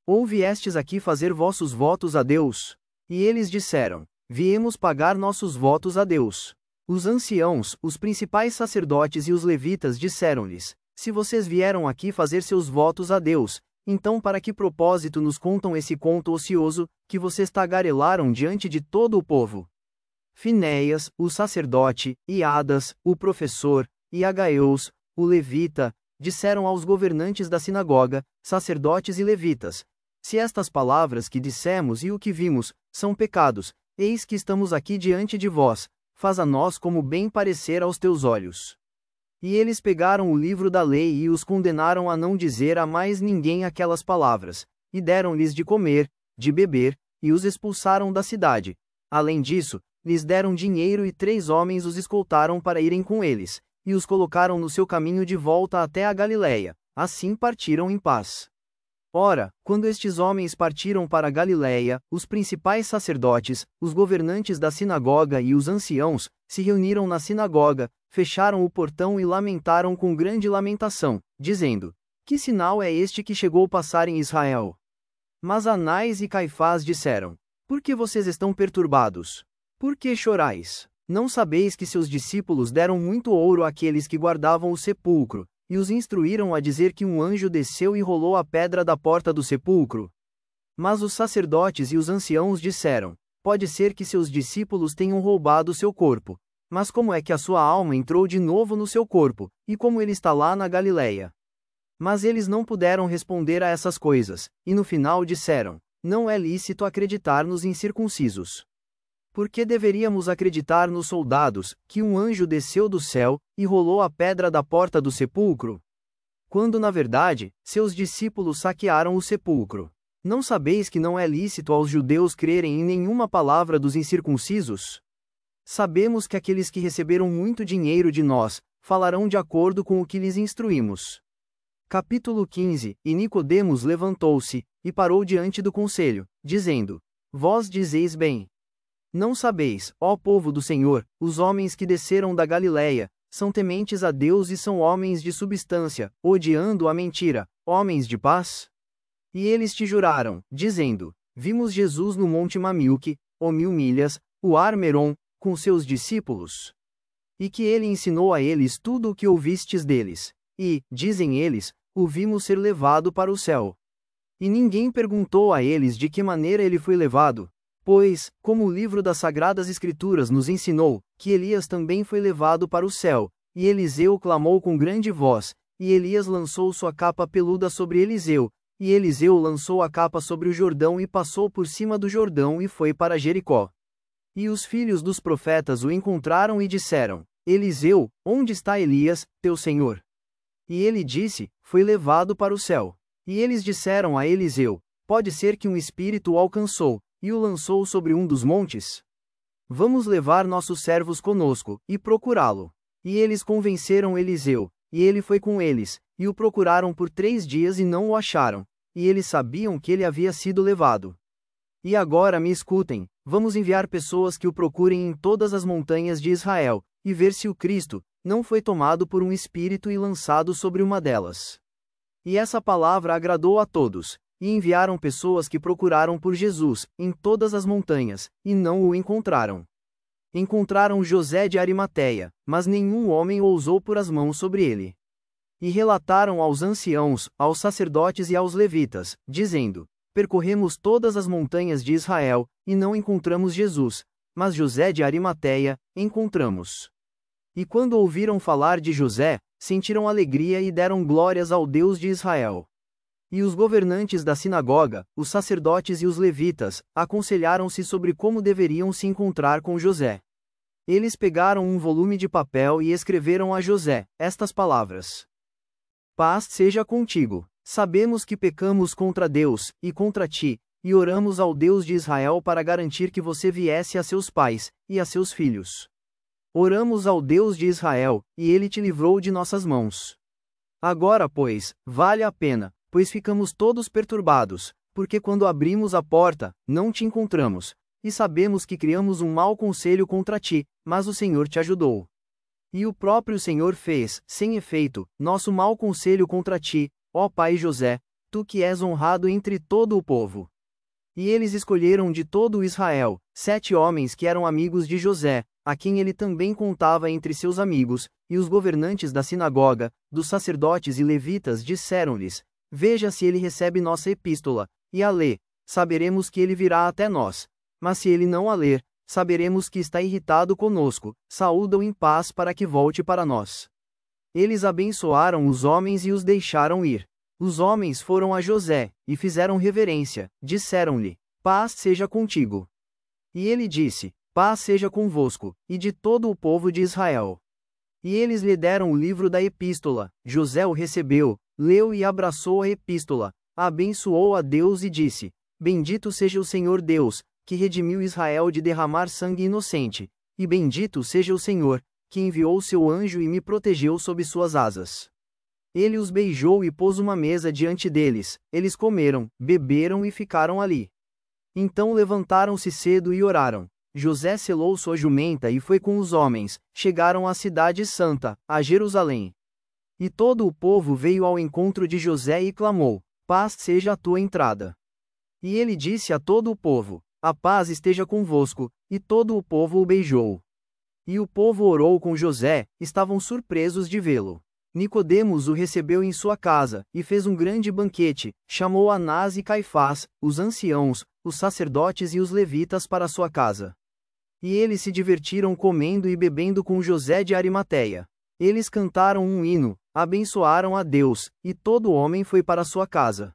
Ou viestes aqui fazer vossos votos a Deus? E eles disseram: viemos pagar nossos votos a Deus. Os anciãos, os principais sacerdotes e os levitas disseram-lhes: se vocês vieram aqui fazer seus votos a Deus, então para que propósito nos contam esse conto ocioso, que vocês tagarelaram diante de todo o povo? Finéias, o sacerdote, e Adas, o professor, e Agaeus, o levita, disseram aos governantes da sinagoga, sacerdotes e levitas: se estas palavras que dissemos e o que vimos, são pecados, eis que estamos aqui diante de vós, faz a nós como bem parecer aos teus olhos. E eles pegaram o livro da lei e os condenaram a não dizer a mais ninguém aquelas palavras, e deram-lhes de comer, de beber, e os expulsaram da cidade. Além disso, lhes deram dinheiro e 3 homens os escoltaram para irem com eles, e os colocaram no seu caminho de volta até a Galileia. Assim partiram em paz. Ora, quando estes homens partiram para a Galileia, os principais sacerdotes, os governantes da sinagoga e os anciãos, se reuniram na sinagoga, fecharam o portão e lamentaram com grande lamentação, dizendo: que sinal é este que chegou a passar em Israel? Mas Anás e Caifás disseram: por que vocês estão perturbados? Por que chorais? Não sabeis que seus discípulos deram muito ouro àqueles que guardavam o sepulcro, e os instruíram a dizer que um anjo desceu e rolou a pedra da porta do sepulcro? Mas os sacerdotes e os anciãos disseram: pode ser que seus discípulos tenham roubado seu corpo. Mas como é que a sua alma entrou de novo no seu corpo, e como ele está lá na Galileia? Mas eles não puderam responder a essas coisas, e no final disseram: não é lícito acreditar nos incircuncisos. Por que deveríamos acreditar nos soldados, que um anjo desceu do céu, e rolou a pedra da porta do sepulcro? Quando na verdade, seus discípulos saquearam o sepulcro. Não sabeis que não é lícito aos judeus crerem em nenhuma palavra dos incircuncisos? Sabemos que aqueles que receberam muito dinheiro de nós, falarão de acordo com o que lhes instruímos. Capítulo 15. E Nicodemos levantou-se, e parou diante do conselho, dizendo: vós dizeis bem. Não sabeis, ó povo do Senhor, os homens que desceram da Galileia, são tementes a Deus e são homens de substância, odiando a mentira, homens de paz? E eles te juraram, dizendo: vimos Jesus no monte Mamilque, ou 1000 milhas, o Armeron, com seus discípulos. E que ele ensinou a eles tudo o que ouvistes deles. E, dizem eles, o vimos ser levado para o céu. E ninguém perguntou a eles de que maneira ele foi levado. Pois, como o livro das Sagradas Escrituras nos ensinou, que Elias também foi levado para o céu, e Eliseu clamou com grande voz, e Elias lançou sua capa peluda sobre Eliseu, e Eliseu lançou a capa sobre o Jordão e passou por cima do Jordão e foi para Jericó. E os filhos dos profetas o encontraram e disseram: Eliseu, onde está Elias, teu senhor? E ele disse: foi levado para o céu. E eles disseram a Eliseu: pode ser que um espírito o alcançou, e o lançou sobre um dos montes? Vamos levar nossos servos conosco, e procurá-lo. E eles convenceram Eliseu, e ele foi com eles, e o procuraram por 3 dias e não o acharam, e eles sabiam que ele havia sido levado. E agora me escutem, vamos enviar pessoas que o procurem em todas as montanhas de Israel, e ver se o Cristo não foi tomado por um espírito e lançado sobre uma delas. E essa palavra agradou a todos, e enviaram pessoas que procuraram por Jesus, em todas as montanhas, e não o encontraram. Encontraram José de Arimateia, mas nenhum homem ousou pôr as mãos sobre ele. E relataram aos anciãos, aos sacerdotes e aos levitas, dizendo: percorremos todas as montanhas de Israel, e não encontramos Jesus, mas José de Arimateia, encontramos. E quando ouviram falar de José, sentiram alegria e deram glórias ao Deus de Israel. E os governantes da sinagoga, os sacerdotes e os levitas, aconselharam-se sobre como deveriam se encontrar com José. Eles pegaram um volume de papel e escreveram a José estas palavras: paz seja contigo. Sabemos que pecamos contra Deus, e contra ti, e oramos ao Deus de Israel para garantir que você viesse a seus pais, e a seus filhos. Oramos ao Deus de Israel, e ele te livrou de nossas mãos. Agora, pois, vale a pena, pois ficamos todos perturbados, porque quando abrimos a porta, não te encontramos, e sabemos que criamos um mau conselho contra ti, mas o Senhor te ajudou. E o próprio Senhor fez, sem efeito, nosso mau conselho contra ti, ó pai José, tu que és honrado entre todo o povo. E eles escolheram de todo o Israel 7 homens que eram amigos de José, a quem ele também contava entre seus amigos, e os governantes da sinagoga, dos sacerdotes e levitas disseram-lhes: veja se ele recebe nossa epístola, e a lê, saberemos que ele virá até nós. Mas se ele não a ler, saberemos que está irritado conosco, saúda-o em paz para que volte para nós. Eles abençoaram os homens e os deixaram ir. Os homens foram a José, e fizeram reverência, disseram-lhe: paz seja contigo. E ele disse: paz seja convosco, e de todo o povo de Israel. E eles lhe deram o livro da epístola. José o recebeu, leu e abraçou a epístola, abençoou a Deus e disse: bendito seja o Senhor Deus, que redimiu Israel de derramar sangue inocente, e bendito seja o Senhor, que enviou seu anjo e me protegeu sob suas asas. Ele os beijou e pôs uma mesa diante deles, eles comeram, beberam e ficaram ali. Então levantaram-se cedo e oraram. José selou sua jumenta e foi com os homens, chegaram à cidade santa, a Jerusalém. E todo o povo veio ao encontro de José e clamou: paz seja a tua entrada. E ele disse a todo o povo: a paz esteja convosco, e todo o povo o beijou. E o povo orou com José, estavam surpresos de vê-lo. Nicodemos o recebeu em sua casa, e fez um grande banquete, chamou Anás e Caifás, os anciãos, os sacerdotes e os levitas para sua casa. E eles se divertiram comendo e bebendo com José de Arimateia. Eles cantaram um hino, abençoaram a Deus, e todo homem foi para sua casa.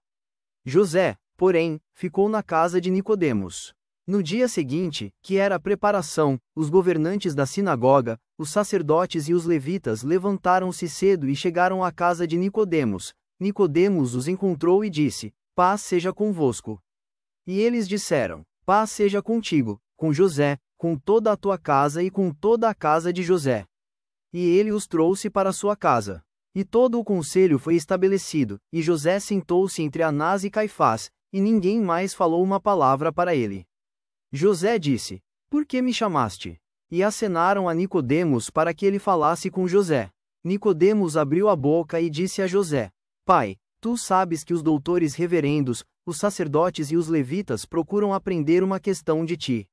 José, porém, ficou na casa de Nicodemos. No dia seguinte, que era a preparação, os governantes da sinagoga, os sacerdotes e os levitas levantaram-se cedo e chegaram à casa de Nicodemos. Nicodemos os encontrou e disse: paz seja convosco. E eles disseram: paz seja contigo, com José, com toda a tua casa e com toda a casa de José. E ele os trouxe para sua casa. E todo o conselho foi estabelecido, e José sentou-se entre Anás e Caifás, e ninguém mais falou uma palavra para ele. José disse: por que me chamaste? E acenaram a Nicodemos para que ele falasse com José. Nicodemos abriu a boca e disse a José: pai, tu sabes que os doutores reverendos, os sacerdotes e os levitas procuram aprender uma questão de ti.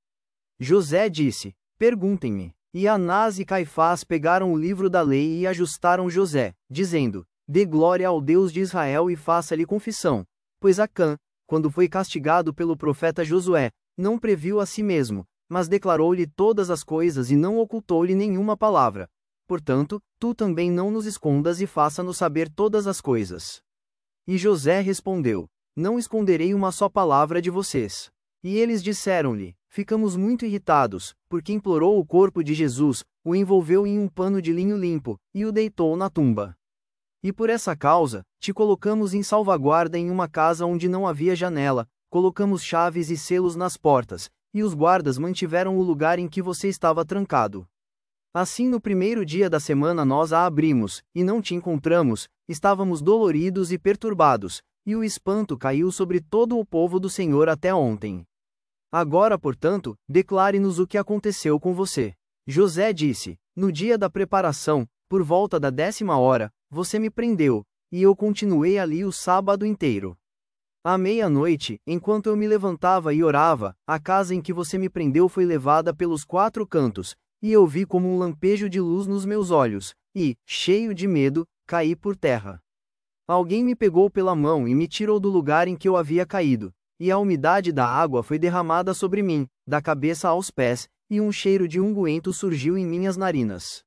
José disse: perguntem-me. E Anás e Caifás pegaram o livro da lei e ajustaram José, dizendo: dê glória ao Deus de Israel e faça-lhe confissão. Pois Acã, quando foi castigado pelo profeta Josué, não previu a si mesmo, mas declarou-lhe todas as coisas e não ocultou-lhe nenhuma palavra. portanto, tu também não nos escondas e faça-nos saber todas as coisas. E José respondeu: Não esconderei uma só palavra de vocês. E eles disseram-lhe: Ficamos muito irritados, porque implorou o corpo de Jesus, o envolveu em um pano de linho limpo, e o deitou na tumba. E por essa causa, te colocamos em salvaguarda em uma casa onde não havia janela, colocamos chaves e selos nas portas, e os guardas mantiveram o lugar em que você estava trancado. Assim no primeiro dia da semana nós a abrimos, e não te encontramos, estávamos doloridos e perturbados, e o espanto caiu sobre todo o povo do Senhor até ontem. Agora, portanto, declare-nos o que aconteceu com você. José disse: No dia da preparação, por volta da 10ª hora, você me prendeu, e eu continuei ali o sábado inteiro. À meia-noite, enquanto eu me levantava e orava, a casa em que você me prendeu foi levada pelos 4 cantos, e eu vi como um lampejo de luz nos meus olhos, e, cheio de medo, caí por terra. Alguém me pegou pela mão e me tirou do lugar em que eu havia caído, e a umidade da água foi derramada sobre mim, da cabeça aos pés, e um cheiro de unguento surgiu em minhas narinas.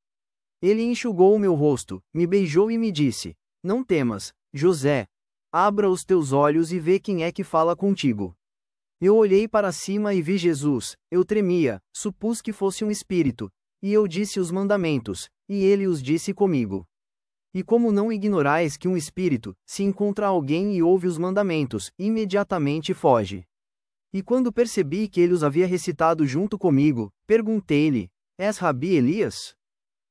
Ele enxugou o meu rosto, me beijou e me disse: Não temas, José. Abra os teus olhos e vê quem é que fala contigo. Eu olhei para cima e vi Jesus, eu tremia, supus que fosse um espírito, e eu disse os mandamentos, e ele os disse comigo. E como não ignorais que um espírito, se encontra alguém e ouve os mandamentos, imediatamente foge. E quando percebi que ele os havia recitado junto comigo, perguntei-lhe: És Rabi Elias?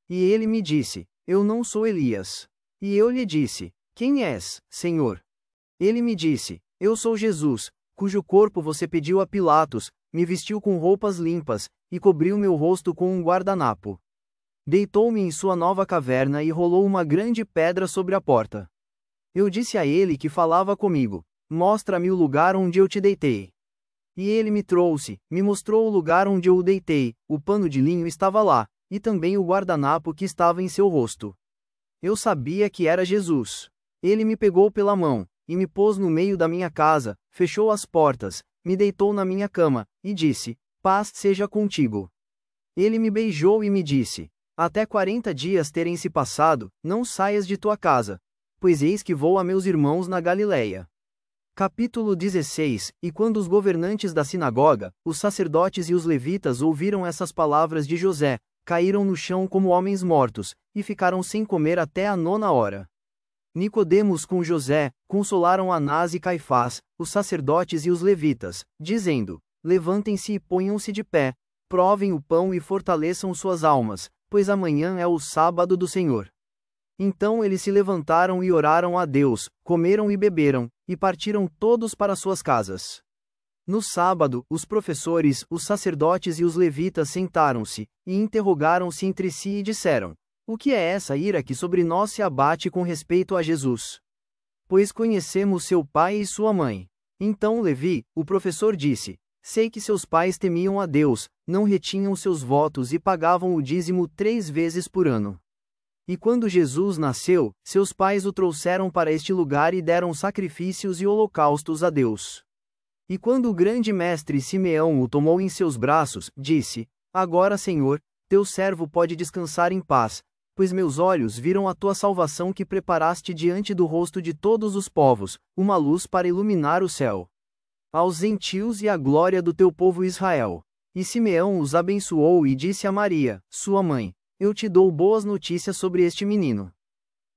E ele me disse: Eu não sou Elias. E eu lhe disse: Quem és, Senhor? Ele me disse: Eu sou Jesus, cujo corpo você pediu a Pilatos, me vestiu com roupas limpas, e cobriu meu rosto com um guardanapo. Deitou-me em sua nova caverna e rolou uma grande pedra sobre a porta. Eu disse a ele que falava comigo: Mostra-me o lugar onde eu te deitei. E ele me trouxe, me mostrou o lugar onde eu o deitei, o pano de linho estava lá, e também o guardanapo que estava em seu rosto. Eu sabia que era Jesus. Ele me pegou pela mão, e me pôs no meio da minha casa, fechou as portas, me deitou na minha cama, e disse: Paz seja contigo. Ele me beijou e me disse: Até 40 dias terem se passado, não saias de tua casa, pois eis que vou a meus irmãos na Galileia. Capítulo 16. E quando os governantes da sinagoga, os sacerdotes e os levitas ouviram essas palavras de José, caíram no chão como homens mortos, e ficaram sem comer até a 9ª hora. Nicodemos com José, consolaram Anás e Caifás, os sacerdotes e os levitas, dizendo: Levantem-se e ponham-se de pé, provem o pão e fortaleçam suas almas, pois amanhã é o sábado do Senhor. Então eles se levantaram e oraram a Deus, comeram e beberam, e partiram todos para suas casas. No sábado, os professores, os sacerdotes e os levitas sentaram-se, e interrogaram-se entre si e disseram: O que é essa ira que sobre nós se abate com respeito a Jesus? Pois conhecemos seu pai e sua mãe. Então Levi, o professor disse: Sei que seus pais temiam a Deus, não retinham seus votos e pagavam o dízimo 3 vezes por ano. E quando Jesus nasceu, seus pais o trouxeram para este lugar e deram sacrifícios e holocaustos a Deus. E quando o grande mestre Simeão o tomou em seus braços, disse: Agora, Senhor, teu servo pode descansar em paz, pois meus olhos viram a tua salvação que preparaste diante do rosto de todos os povos, uma luz para iluminar o céu aos gentios e a glória do teu povo Israel. E Simeão os abençoou e disse a Maria, sua mãe: Eu te dou boas notícias sobre este menino.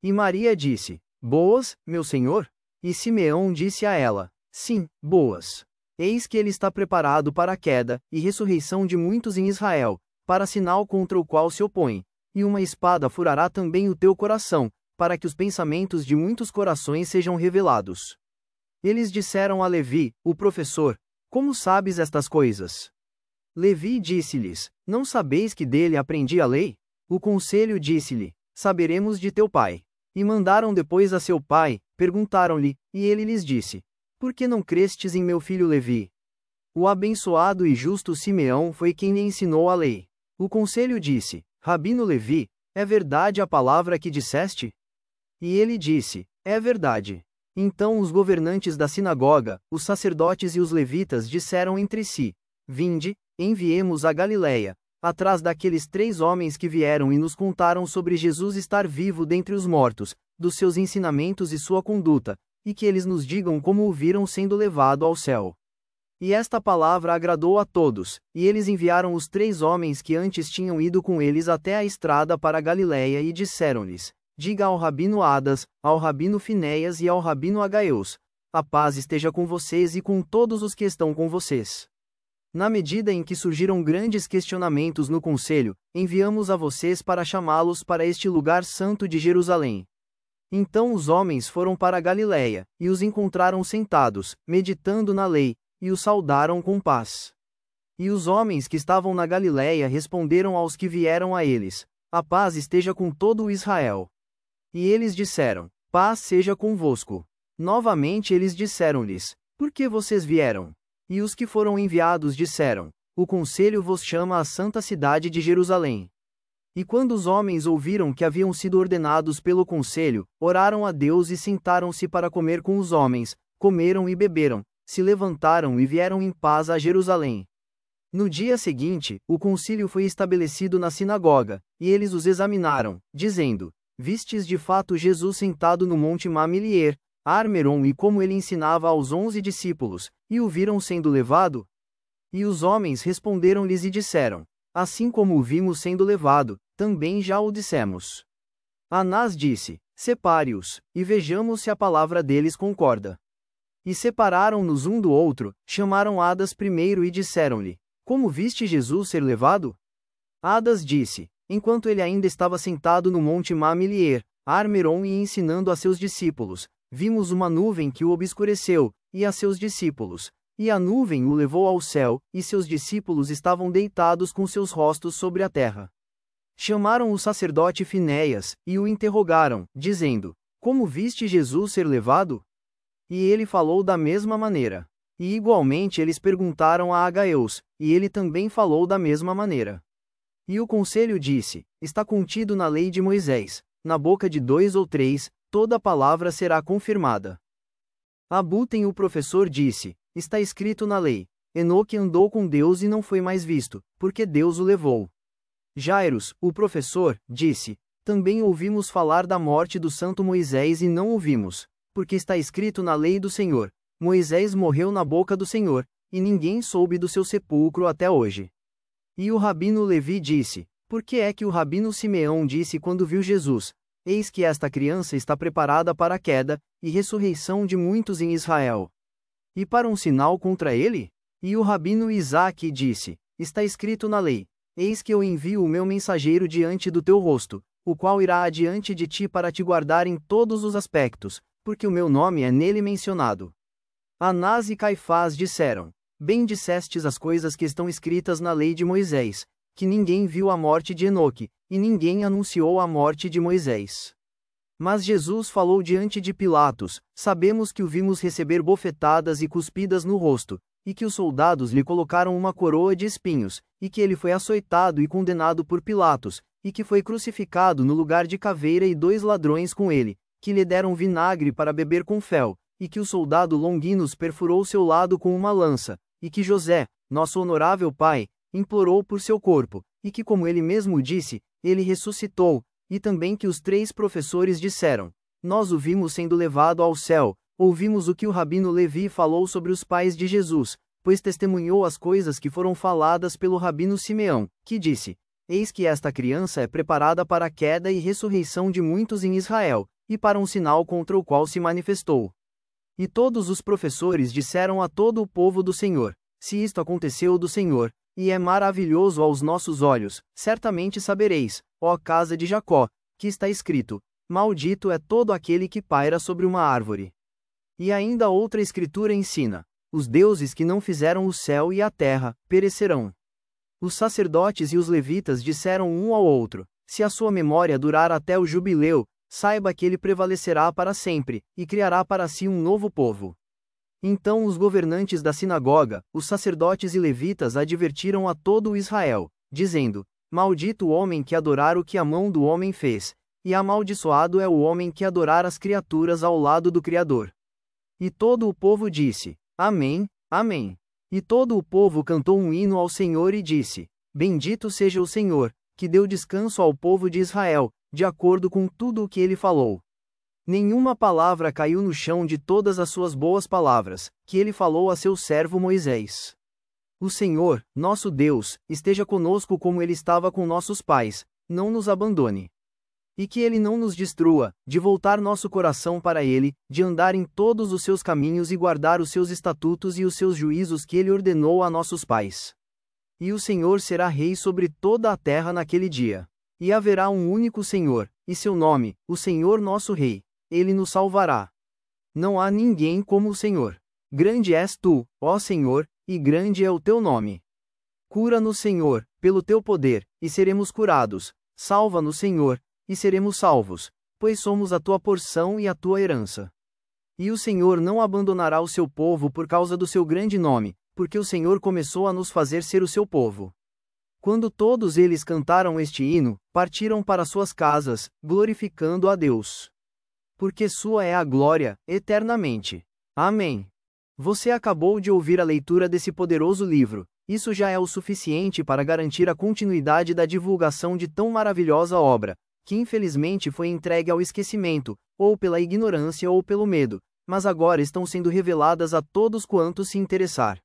E Maria disse: Boas, meu Senhor? E Simeão disse a ela: Sim, boas. Eis que ele está preparado para a queda e ressurreição de muitos em Israel, para sinal contra o qual se opõe. E uma espada furará também o teu coração, para que os pensamentos de muitos corações sejam revelados. Eles disseram a Levi, o professor: Como sabes estas coisas? Levi disse-lhes: Não sabeis que dele aprendi a lei? O conselho disse-lhe: Saberemos de teu pai. E mandaram depois a seu pai, perguntaram-lhe, e ele lhes disse: Por que não crestes em meu filho Levi? O abençoado e justo Simeão foi quem lhe ensinou a lei. O conselho disse: Rabino Levi, é verdade a palavra que disseste? E ele disse: É verdade. Então os governantes da sinagoga, os sacerdotes e os levitas disseram entre si: Vinde, enviemos a Galileia, atrás daqueles 3 homens que vieram e nos contaram sobre Jesus estar vivo dentre os mortos, dos seus ensinamentos e sua conduta, e que eles nos digam como o viram sendo levado ao céu. E esta palavra agradou a todos, e eles enviaram os 3 homens que antes tinham ido com eles até a estrada para a Galiléia e disseram-lhes: Diga ao rabino Adas, ao rabino Finéias e ao rabino Agaeus: a paz esteja com vocês e com todos os que estão com vocês. Na medida em que surgiram grandes questionamentos no conselho, enviamos a vocês para chamá-los para este lugar santo de Jerusalém. Então os homens foram para a Galiléia, e os encontraram sentados, meditando na lei, e os saudaram com paz. E os homens que estavam na Galiléia responderam aos que vieram a eles: a paz esteja com todo o Israel. E eles disseram: paz seja convosco. Novamente eles disseram-lhes: por que vocês vieram? E os que foram enviados disseram: o conselho vos chama à santa cidade de Jerusalém. E quando os homens ouviram que haviam sido ordenados pelo conselho, oraram a Deus e sentaram-se para comer com os homens, comeram e beberam, se levantaram e vieram em paz a Jerusalém. No dia seguinte, o concílio foi estabelecido na sinagoga, e eles os examinaram, dizendo: vistes de fato Jesus sentado no monte Mamilier, Armeron, e como ele ensinava aos 11 discípulos, e o viram sendo levado? E os homens responderam-lhes e disseram: assim como o vimos sendo levado, também já o dissemos. Anás disse: separe-os, e vejamos se a palavra deles concorda. E separaram-nos um do outro, chamaram Adas primeiro e disseram-lhe: como viste Jesus ser levado? Adas disse: enquanto ele ainda estava sentado no monte Mamilier, Armeron, e ensinando a seus discípulos, vimos uma nuvem que o obscureceu, e a seus discípulos, e a nuvem o levou ao céu, e seus discípulos estavam deitados com seus rostos sobre a terra. Chamaram o sacerdote Finéias, e o interrogaram, dizendo: como viste Jesus ser levado? E ele falou da mesma maneira. E igualmente eles perguntaram a Agaeus, e ele também falou da mesma maneira. E o conselho disse: está contido na lei de Moisés, na boca de 2 ou 3, toda palavra será confirmada. Abutem, o professor, disse: está escrito na lei, Enoque andou com Deus e não foi mais visto, porque Deus o levou. Jairus, o professor, disse: também ouvimos falar da morte do santo Moisés e não ouvimos, porque está escrito na lei do Senhor: Moisés morreu na boca do Senhor, e ninguém soube do seu sepulcro até hoje. E o rabino Levi disse: por que é que o rabino Simeão disse quando viu Jesus: eis que esta criança está preparada para a queda e ressurreição de muitos em Israel? E para um sinal contra ele? E o rabino Isaque disse: está escrito na lei: eis que eu envio o meu mensageiro diante do teu rosto, o qual irá adiante de ti para te guardar em todos os aspectos, porque o meu nome é nele mencionado. Anás e Caifás disseram: bem dissestes as coisas que estão escritas na lei de Moisés, que ninguém viu a morte de Enoque, e ninguém anunciou a morte de Moisés. Mas Jesus falou diante de Pilatos: sabemos que o vimos receber bofetadas e cuspidas no rosto, e que os soldados lhe colocaram uma coroa de espinhos, e que ele foi açoitado e condenado por Pilatos, e que foi crucificado no lugar de caveira e 2 ladrões com ele, que lhe deram vinagre para beber com fel, e que o soldado Longinos perfurou seu lado com uma lança, e que José, nosso honorável pai, implorou por seu corpo, e que, como ele mesmo disse, ele ressuscitou, e também que os 3 professores disseram: nós o vimos sendo levado ao céu, ouvimos o que o rabino Levi falou sobre os pais de Jesus, pois testemunhou as coisas que foram faladas pelo rabino Simeão, que disse: eis que esta criança é preparada para a queda e ressurreição de muitos em Israel, e para um sinal contra o qual se manifestou. E todos os professores disseram a todo o povo do Senhor: se isto aconteceu do Senhor, e é maravilhoso aos nossos olhos, certamente sabereis, ó casa de Jacó, que está escrito: maldito é todo aquele que paira sobre uma árvore. E ainda outra escritura ensina: os deuses que não fizeram o céu e a terra, perecerão. Os sacerdotes e os levitas disseram um ao outro: se a sua memória durar até o jubileu, saiba que ele prevalecerá para sempre, e criará para si um novo povo. Então os governantes da sinagoga, os sacerdotes e levitas advertiram a todo o Israel, dizendo: maldito o homem que adorar o que a mão do homem fez, e amaldiçoado é o homem que adorar as criaturas ao lado do Criador. E todo o povo disse: Amém, Amém. E todo o povo cantou um hino ao Senhor e disse: Bendito seja o Senhor, que deu descanso ao povo de Israel, de acordo com tudo o que ele falou. Nenhuma palavra caiu no chão de todas as suas boas palavras, que ele falou a seu servo Moisés. O Senhor, nosso Deus, esteja conosco como ele estava com nossos pais, não nos abandone. E que ele não nos destrua, de voltar nosso coração para ele, de andar em todos os seus caminhos e guardar os seus estatutos e os seus juízos que ele ordenou a nossos pais. E o Senhor será rei sobre toda a terra naquele dia. E haverá um único Senhor, e seu nome, o Senhor nosso Rei. Ele nos salvará. Não há ninguém como o Senhor. Grande és tu, ó Senhor, e grande é o teu nome. Cura-nos, Senhor, pelo teu poder, e seremos curados. Salva-nos, Senhor, e seremos salvos, pois somos a tua porção e a tua herança. E o Senhor não abandonará o seu povo por causa do seu grande nome, porque o Senhor começou a nos fazer ser o seu povo. Quando todos eles cantaram este hino, partiram para suas casas, glorificando a Deus. Porque sua é a glória, eternamente. Amém. Você acabou de ouvir a leitura desse poderoso livro. Isso já é o suficiente para garantir a continuidade da divulgação de tão maravilhosa obra, que infelizmente foi entregue ao esquecimento, ou pela ignorância ou pelo medo, mas agora estão sendo reveladas a todos quantos se interessar.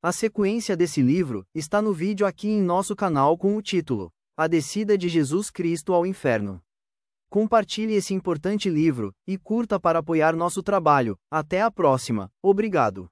A sequência desse livro está no vídeo aqui em nosso canal com o título A Descida de Jesus Cristo ao Inferno. Compartilhe esse importante livro, e curta para apoiar nosso trabalho. Até a próxima. Obrigado.